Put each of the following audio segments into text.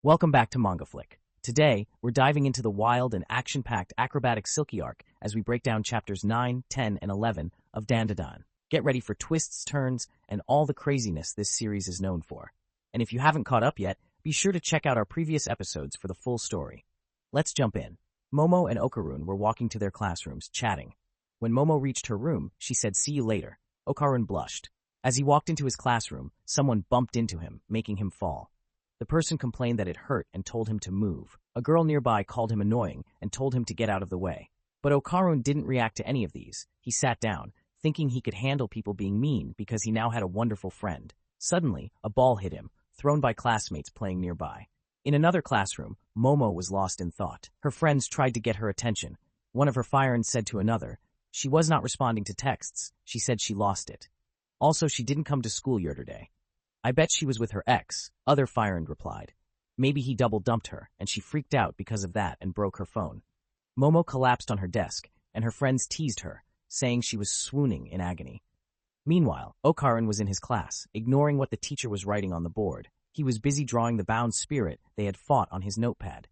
Welcome back to MangaFlick. Today, we're diving into the wild and action-packed Acrobatic Silky Arc as we break down chapters 9, 10, and 11 of Dandadan. Get ready for twists, turns, and all the craziness this series is known for. And if you haven't caught up yet, be sure to check out our previous episodes for the full story. Let's jump in. Momo and Okarun were walking to their classrooms, chatting. When Momo reached her room, she said, "See you later." Okarun blushed. As he walked into his classroom, someone bumped into him, making him fall. The person complained that it hurt and told him to move. A girl nearby called him annoying and told him to get out of the way. But Okarun didn't react to any of these. He sat down, thinking he could handle people being mean because he now had a wonderful friend. Suddenly, a ball hit him, thrown by classmates playing nearby. In another classroom, Momo was lost in thought. Her friends tried to get her attention. One of her friends said to another, she was not responding to texts. She said she lost it. Also, she didn't come to school yesterday. I bet she was with her ex, other friend replied. Maybe he double-dumped her, and she freaked out because of that and broke her phone. Momo collapsed on her desk, and her friends teased her, saying she was swooning in agony. Meanwhile, Okarun was in his class, ignoring what the teacher was writing on the board. He was busy drawing the bound spirit they had fought on his notepad.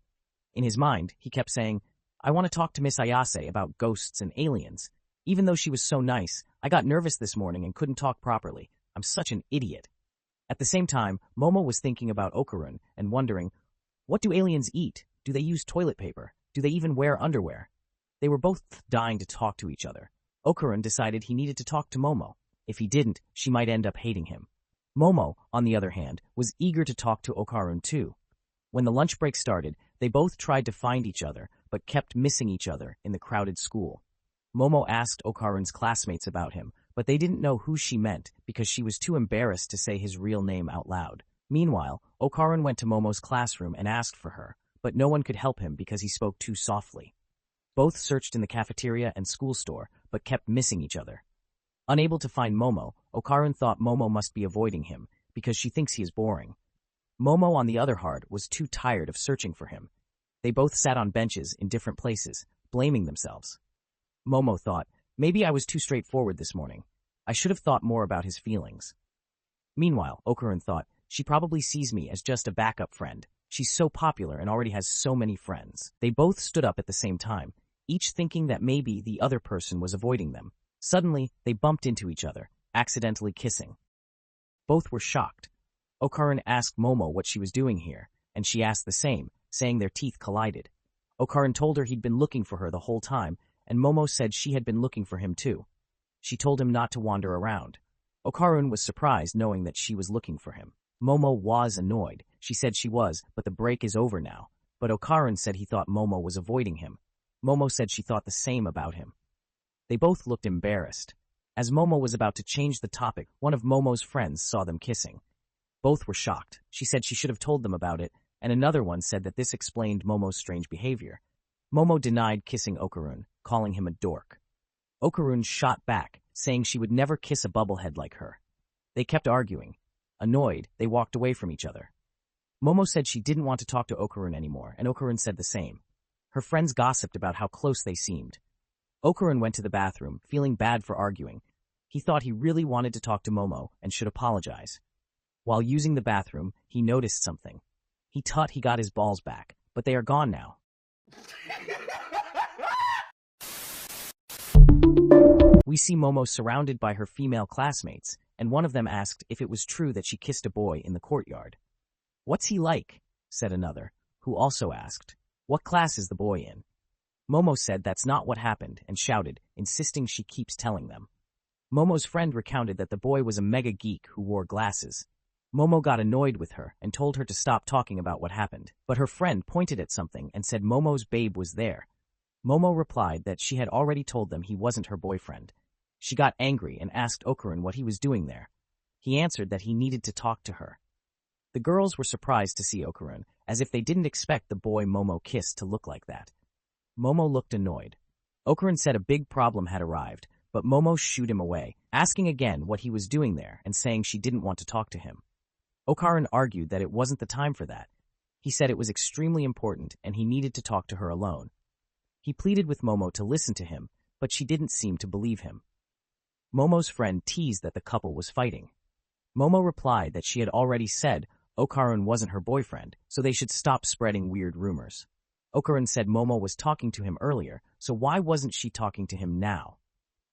In his mind, he kept saying, "I want to talk to Miss Ayase about ghosts and aliens. Even though she was so nice, I got nervous this morning and couldn't talk properly. I'm such an idiot." At the same time, Momo was thinking about Okarun and wondering, what do aliens eat? Do they use toilet paper? Do they even wear underwear? They were both dying to talk to each other. Okarun decided he needed to talk to Momo. If he didn't, she might end up hating him. Momo, on the other hand, was eager to talk to Okarun too. When the lunch break started, they both tried to find each other, but kept missing each other in the crowded school. Momo asked Okarun's classmates about him, but they didn't know who she meant because she was too embarrassed to say his real name out loud. Meanwhile, Okarun went to Momo's classroom and asked for her, but no one could help him because he spoke too softly. Both searched in the cafeteria and school store, but kept missing each other. Unable to find Momo, Okarun thought Momo must be avoiding him because she thinks he is boring. Momo, on the other hand, was too tired of searching for him. They both sat on benches in different places, blaming themselves. Momo thought, maybe I was too straightforward this morning. I should have thought more about his feelings. Meanwhile, Okarun thought, she probably sees me as just a backup friend. She's so popular and already has so many friends. They both stood up at the same time, each thinking that maybe the other person was avoiding them. Suddenly, they bumped into each other, accidentally kissing. Both were shocked. Okarun asked Momo what she was doing here, and she asked the same, saying their teeth collided. Okarun told her he'd been looking for her the whole time, and Momo said she had been looking for him too. She told him not to wander around. Okarun was surprised knowing that she was looking for him. Momo was annoyed. She said she was, but the break is over now. But Okarun said he thought Momo was avoiding him. Momo said she thought the same about him. They both looked embarrassed. As Momo was about to change the topic, one of Momo's friends saw them kissing. Both were shocked. She said she should have told them about it, and another one said that this explained Momo's strange behavior. Momo denied kissing Okarun, calling him a dork. Okarun shot back, saying she would never kiss a bubblehead like her. They kept arguing. Annoyed, they walked away from each other. Momo said she didn't want to talk to Okarun anymore, and Okarun said the same. Her friends gossiped about how close they seemed. Okarun went to the bathroom, feeling bad for arguing. He thought he really wanted to talk to Momo and should apologize. While using the bathroom, he noticed something. He thought he got his balls back, but they are gone now. We see Momo surrounded by her female classmates, and one of them asked if it was true that she kissed a boy in the courtyard. "What's he like?" said another, who also asked, "What class is the boy in?" Momo said that's not what happened and shouted, insisting she keeps telling them. Momo's friend recounted that the boy was a mega geek who wore glasses. Momo got annoyed with her and told her to stop talking about what happened, but her friend pointed at something and said Momo's babe was there. Momo replied that she had already told them he wasn't her boyfriend. She got angry and asked Okarun what he was doing there. He answered that he needed to talk to her. The girls were surprised to see Okarun, as if they didn't expect the boy Momo kissed to look like that. Momo looked annoyed. Okarun said a big problem had arrived, but Momo shooed him away, asking again what he was doing there and saying she didn't want to talk to him. Okarun argued that it wasn't the time for that. He said it was extremely important and he needed to talk to her alone. He pleaded with Momo to listen to him, but she didn't seem to believe him. Momo's friend teased that the couple was fighting. Momo replied that she had already said Okarun wasn't her boyfriend, so they should stop spreading weird rumors. Okarun said Momo was talking to him earlier, so why wasn't she talking to him now?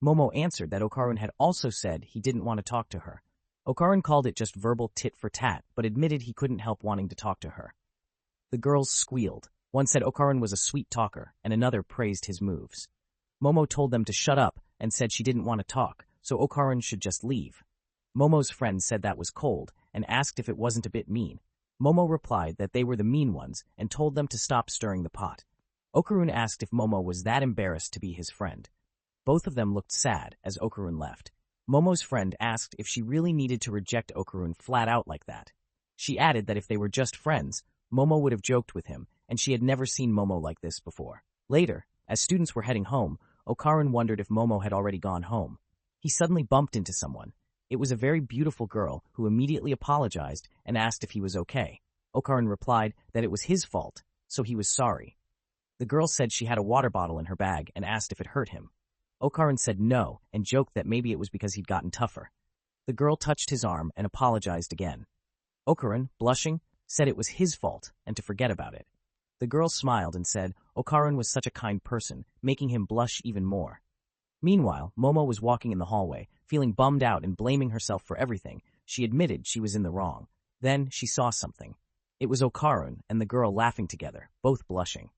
Momo answered that Okarun had also said he didn't want to talk to her. Okarun called it just verbal tit for tat, but admitted he couldn't help wanting to talk to her. The girls squealed. One said Okarun was a sweet talker, and another praised his moves. Momo told them to shut up and said she didn't want to talk, so Okarun should just leave. Momo's friend said that was cold and asked if it wasn't a bit mean. Momo replied that they were the mean ones and told them to stop stirring the pot. Okarun asked if Momo was that embarrassed to be his friend. Both of them looked sad as Okarun left. Momo's friend asked if she really needed to reject Okarun flat out like that. She added that if they were just friends, Momo would have joked with him, and she had never seen Momo like this before. Later, as students were heading home, Okarun wondered if Momo had already gone home. He suddenly bumped into someone. It was a very beautiful girl who immediately apologized and asked if he was okay. Okarun replied that it was his fault, so he was sorry. The girl said she had a water bottle in her bag and asked if it hurt him. Okarun said no and joked that maybe it was because he'd gotten tougher. The girl touched his arm and apologized again. Okarun, blushing, said it was his fault and to forget about it. The girl smiled and said Okarun was such a kind person, making him blush even more. Meanwhile, Momo was walking in the hallway, feeling bummed out and blaming herself for everything. She admitted she was in the wrong. Then she saw something. It was Okarun and the girl laughing together, both blushing.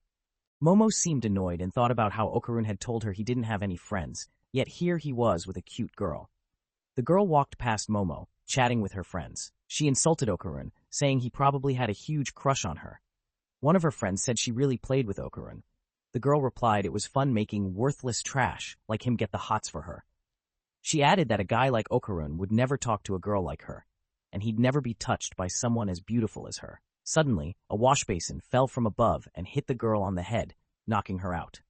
Momo seemed annoyed and thought about how Okarun had told her he didn't have any friends, yet here he was with a cute girl. The girl walked past Momo, chatting with her friends. She insulted Okarun, saying he probably had a huge crush on her. One of her friends said she really played with Okarun. The girl replied it was fun making worthless trash like him get the hots for her. She added that a guy like Okarun would never talk to a girl like her, and he'd never be touched by someone as beautiful as her. Suddenly, a wash basin fell from above and hit the girl on the head, knocking her out.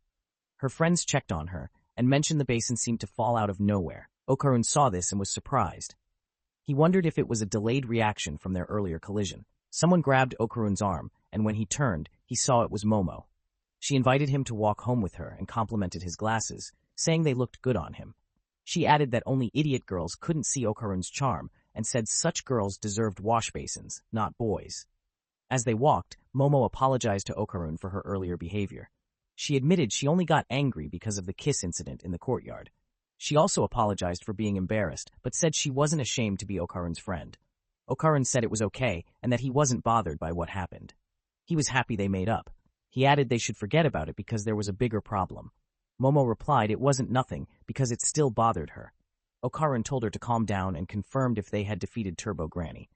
Her friends checked on her and mentioned the basin seemed to fall out of nowhere. Okarun saw this and was surprised. He wondered if it was a delayed reaction from their earlier collision. Someone grabbed Okarun's arm, and when he turned, he saw it was Momo. She invited him to walk home with her and complimented his glasses, saying they looked good on him. She added that only idiot girls couldn't see Okarun's charm and said such girls deserved wash basins, not boys. As they walked, Momo apologized to Okarun for her earlier behavior. She admitted she only got angry because of the kiss incident in the courtyard. She also apologized for being embarrassed, but said she wasn't ashamed to be Okarun's friend. Okarun said it was okay and that he wasn't bothered by what happened. He was happy they made up. He added they should forget about it because there was a bigger problem. Momo replied it wasn't nothing because it still bothered her. Okarun told her to calm down and confirmed if they had defeated Turbo Granny.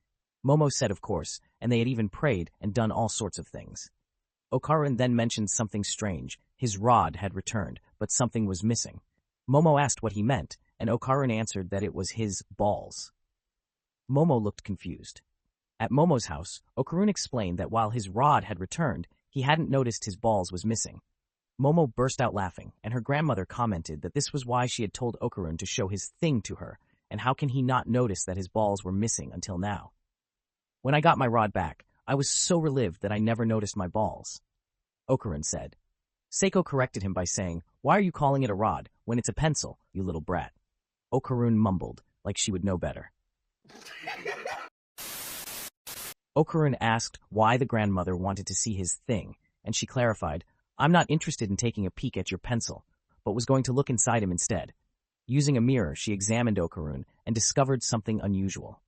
Momo said of course, and they had even prayed and done all sorts of things. Okarun then mentioned something strange. His rod had returned, but something was missing. Momo asked what he meant, and Okarun answered that it was his balls. Momo looked confused. At Momo's house, Okarun explained that while his rod had returned, he hadn't noticed his balls was missing. Momo burst out laughing, and her grandmother commented that this was why she had told Okarun to show his thing to her, and how can he not notice that his balls were missing until now? When I got my rod back, I was so relieved that I never noticed my balls, Okarun said. Seiko corrected him by saying, "Why are you calling it a rod when it's a pencil, you little brat?" Okarun mumbled, like she would know better. Okarun asked why the grandmother wanted to see his thing, and she clarified, "I'm not interested in taking a peek at your pencil," but was going to look inside him instead. Using a mirror, she examined Okarun and discovered something unusual.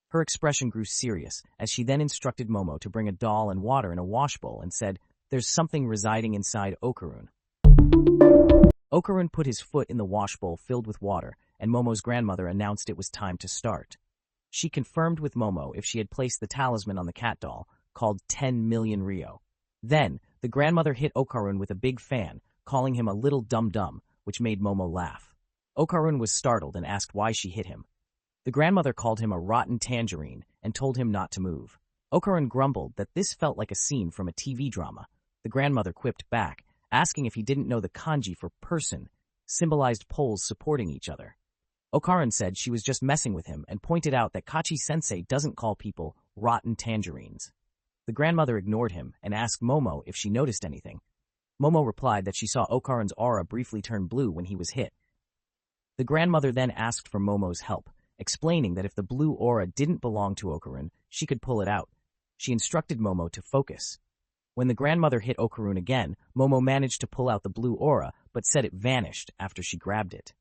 Her expression grew serious as she then instructed Momo to bring a doll and water in a wash bowl and said, "There's something residing inside Okarun." Okarun put his foot in the wash bowl filled with water, and Momo's grandmother announced it was time to start. She confirmed with Momo if she had placed the talisman on the cat doll, called 10 million Rio. Then, the grandmother hit Okarun with a big fan, calling him a little dum-dum, which made Momo laugh. Okarun was startled and asked why she hit him. The grandmother called him a rotten tangerine and told him not to move. Okarun grumbled that this felt like a scene from a TV drama. The grandmother quipped back, asking if he didn't know the kanji for person symbolized poles supporting each other. Okarun said she was just messing with him and pointed out that Kachi-sensei doesn't call people rotten tangerines. The grandmother ignored him and asked Momo if she noticed anything. Momo replied that she saw Okarun's aura briefly turn blue when he was hit. The grandmother then asked for Momo's help, explaining that if the blue aura didn't belong to Okarun, she could pull it out. She instructed Momo to focus. When the grandmother hit Okarun again, Momo managed to pull out the blue aura, but said it vanished after she grabbed it.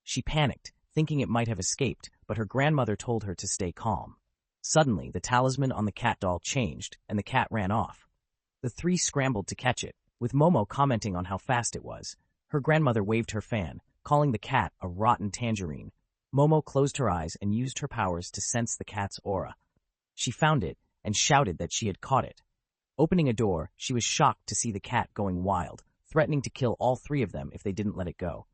She panicked, thinking it might have escaped, but her grandmother told her to stay calm. Suddenly, the talisman on the cat doll changed, and the cat ran off. The three scrambled to catch it, with Momo commenting on how fast it was. Her grandmother waved her fan, calling the cat a rotten tangerine. Momo closed her eyes and used her powers to sense the cat's aura. She found it and shouted that she had caught it. Opening a door, she was shocked to see the cat going wild, threatening to kill all three of them if they didn't let it go.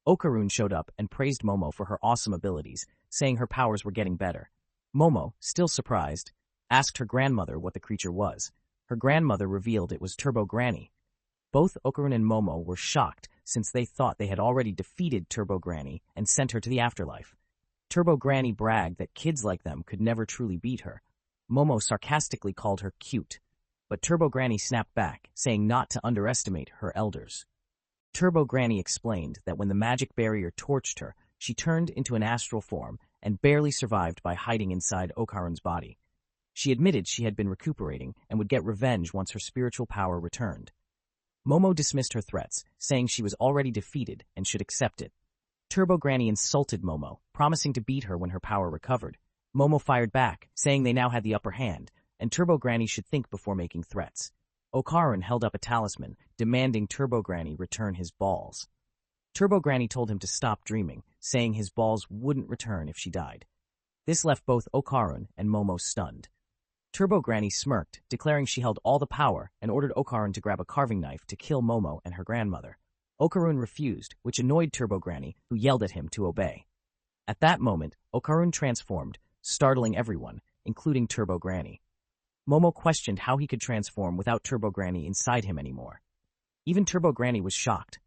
Okarun showed up and praised Momo for her awesome abilities, saying her powers were getting better. Momo, still surprised, asked her grandmother what the creature was. Her grandmother revealed it was Turbo Granny. Both Okarun and Momo were shocked since they thought they had already defeated Turbo Granny and sent her to the afterlife. Turbo Granny bragged that kids like them could never truly beat her. Momo sarcastically called her cute, but Turbo Granny snapped back, saying not to underestimate her elders. Turbo Granny explained that when the magic barrier torched her, she turned into an astral form and barely survived by hiding inside Okarun's body. She admitted she had been recuperating and would get revenge once her spiritual power returned. Momo dismissed her threats, saying she was already defeated and should accept it. Turbo Granny insulted Momo, promising to beat her when her power recovered. Momo fired back, saying they now had the upper hand, and Turbo Granny should think before making threats. Okarun held up a talisman, demanding Turbo Granny return his balls. Turbo Granny told him to stop dreaming, saying his balls wouldn't return if she died. This left both Okarun and Momo stunned. Turbo Granny smirked, declaring she held all the power, and ordered Okarun to grab a carving knife to kill Momo and her grandmother. Okarun refused, which annoyed Turbo Granny, who yelled at him to obey. At that moment, Okarun transformed, startling everyone, including Turbo Granny. Momo questioned how he could transform without Turbo Granny inside him anymore. Even Turbo Granny was shocked.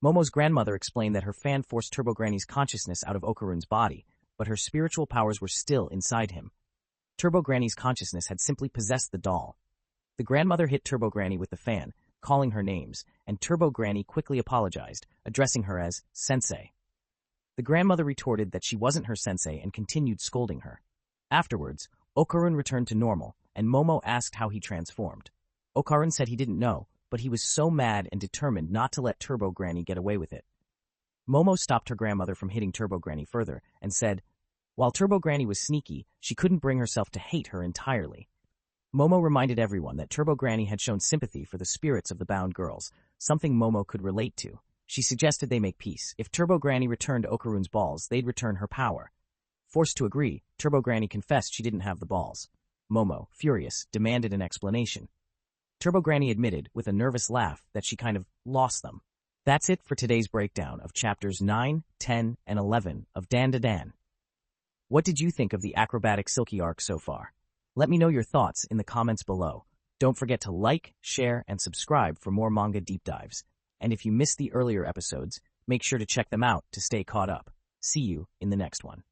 Momo's grandmother explained that her fan forced Turbo Granny's consciousness out of Okarun's body, but her spiritual powers were still inside him. Turbo Granny's consciousness had simply possessed the doll. The grandmother hit Turbo Granny with the fan, calling her names, and Turbo Granny quickly apologized, addressing her as Sensei. The grandmother retorted that she wasn't her sensei and continued scolding her. Afterwards, Okarun returned to normal, and Momo asked how he transformed. Okarun said he didn't know, but he was so mad and determined not to let Turbo Granny get away with it. Momo stopped her grandmother from hitting Turbo Granny further and said, while Turbo Granny was sneaky, she couldn't bring herself to hate her entirely. Momo reminded everyone that Turbo Granny had shown sympathy for the spirits of the bound girls, something Momo could relate to. She suggested they make peace. If Turbo Granny returned Okarun's balls, they'd return her power. Forced to agree, Turbo Granny confessed she didn't have the balls. Momo, furious, demanded an explanation. Turbo Granny admitted, with a nervous laugh, that she kind of lost them. That's it for today's breakdown of chapters 9, 10, and 11 of Dandadan. What did you think of the Acrobatic Silky Arc so far? Let me know your thoughts in the comments below. Don't forget to like, share, and subscribe for more manga deep dives. And if you missed the earlier episodes, make sure to check them out to stay caught up. See you in the next one.